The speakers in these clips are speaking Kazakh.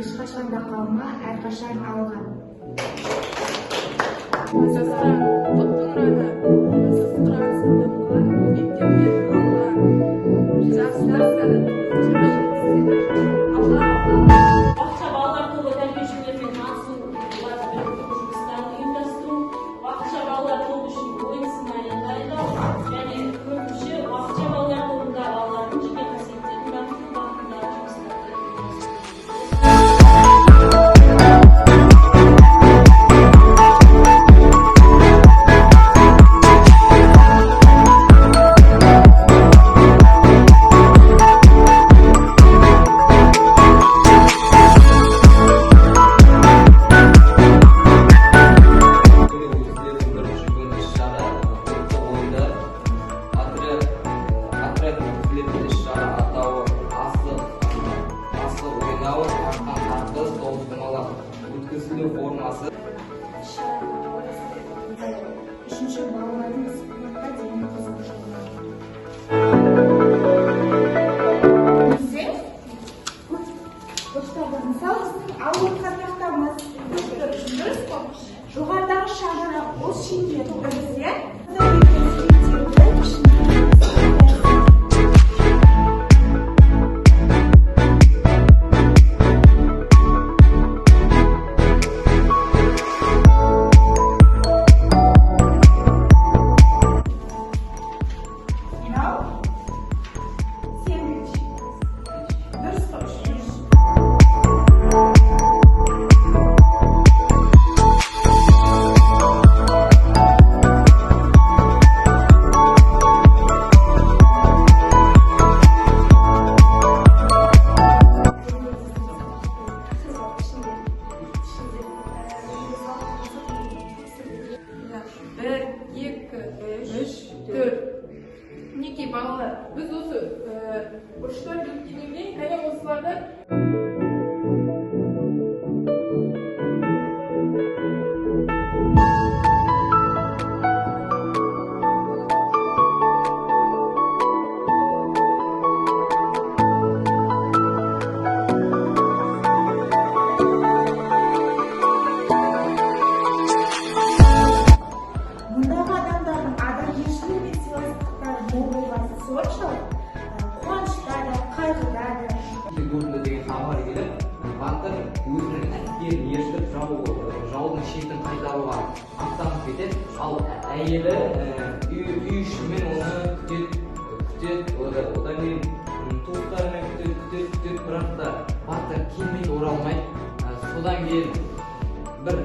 Ешқашан да қалма, әрқашан алға. формасы. Үшінші балалардың спортқа деген қызығушылығы. Бізде мысалы біздің алып тақтамыз дұрыс қой. Жоғарыдағы шағына бос шеңбер бізде Мінекей балалар, біз осы бұрыштар өткеннен кейін кәне осыларды жаудың шетін қайтаруға аттанып кетеді, ал әйелі үй ішімен оны күтеді, одан кейін туыстарымен күтеді, бірақ та батыр келмейді, оралмайды. Содан кейін бір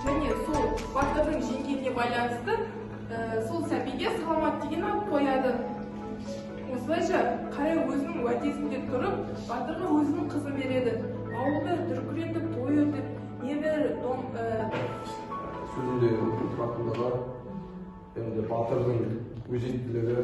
және сол батырдың жеңгеніне байланысты сол сәбиге саламат деген ат қояды. Осылайша қарай өзінің уәдесінде тұрып, батырға өзінің қызын береді. Ауылда дүркіретіп, той өтіп, небір сөзінде тұрақтылығы, батырдың өзектілігі